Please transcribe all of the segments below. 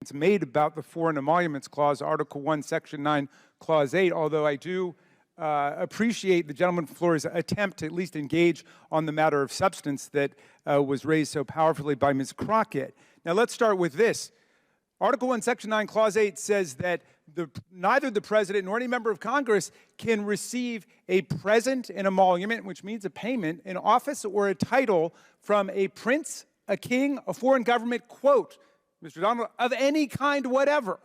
arguments made about the Foreign Emoluments Clause, Article 1, Section 9, Clause 8, although I do appreciate the gentleman from Florida's attempt to at least engage on the matter of substance that was raised so powerfully by Ms. Crockett. Now let's start with this. Article 1, Section 9, Clause 8 says that neither the President nor any member of Congress can receive a present, an emolument, which means a payment, an office or a title from a prince, a king, a foreign government, quote, Mr. Donald, of any kind whatever,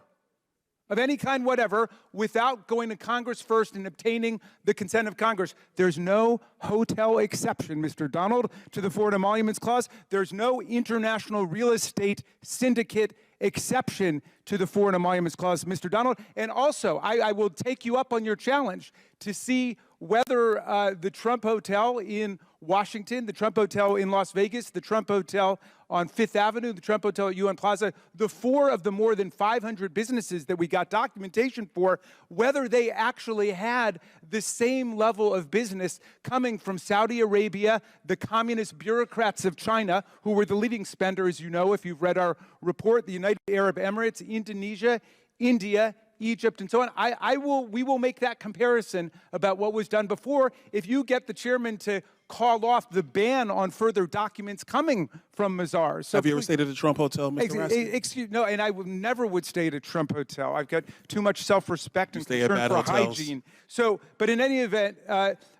without going to Congress first and obtaining the consent of Congress. There's no hotel exception, Mr. Donald, to the Foreign Emoluments Clause. There's no international real estate syndicate exception to the Foreign Emoluments Clause, Mr. Donald. And also, I will take you up on your challenge to see whether the Trump Hotel in Washington, the Trump Hotel in Las Vegas, the Trump Hotel on Fifth Avenue, the Trump Hotel at UN Plaza, the four of the more than 500 businesses that we got documentation for, whether they actually had the same level of business coming from Saudi Arabia, the communist bureaucrats of China, who were the leading spender, as you know, if you've read our report, the United Arab Emirates, Indonesia, India, Egypt, and so on. We will make that comparison about what was done before if you get the chairman to call off the ban on further documents coming from Mazars. So have you ever stayed at a Trump hotel, Mr. Raskin? No, and I never would stay at a Trump hotel. I've got too much self-respect and concern for hygiene. So, but in any event,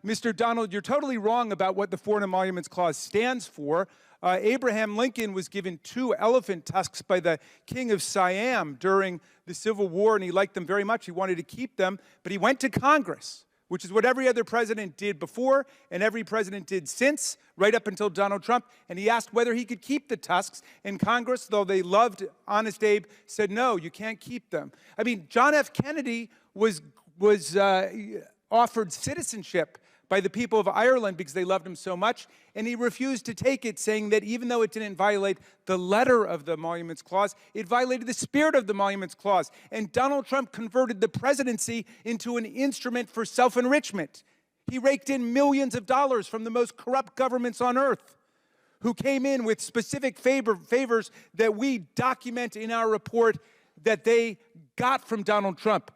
Mr. Donald, you're totally wrong about what the Foreign Emoluments Clause stands for. Abraham Lincoln was given 2 elephant tusks by the king of Siam during the Civil War, and he liked them very much. He wanted to keep them, but he went to Congress, which is what every other president did before and every president did since, right up until Donald Trump, and he asked whether he could keep the tusks, and Congress, though they loved Honest Abe, said, no, you can't keep them. I mean, John F. Kennedy was offered citizenship by the people of Ireland because they loved him so much, and he refused to take it, saying that even though it didn't violate the letter of the Emoluments Clause, it violated the spirit of the Emoluments Clause. And Donald Trump converted the presidency into an instrument for self-enrichment. He raked in millions of dollars from the most corrupt governments on earth, who came in with specific favors that we document in our report that they got from Donald Trump.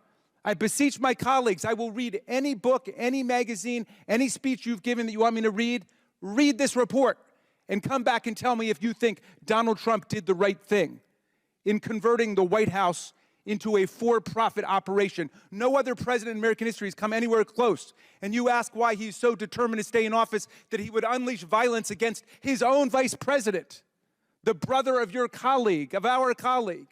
I beseech my colleagues, I will read any book, any magazine, any speech you've given that you want me to read. Read this report and come back and tell me if you think Donald Trump did the right thing in converting the White House into a for-profit operation. No other president in American history has come anywhere close. And you ask why he's so determined to stay in office that he would unleash violence against his own vice president, the brother of your colleague, of our colleague.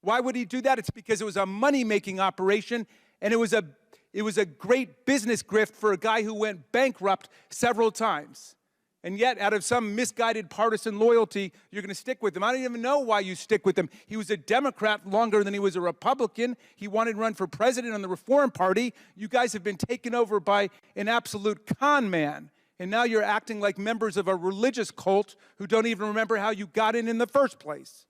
Why would he do that? It's because it was a money-making operation, and it was a great business grift for a guy who went bankrupt several times. And yet, out of some misguided partisan loyalty, you're going to stick with him. I don't even know why you stick with him. He was a Democrat longer than he was a Republican. He wanted to run for president on the Reform Party. You guys have been taken over by an absolute con man. And now you're acting like members of a religious cult who don't even remember how you got in the first place.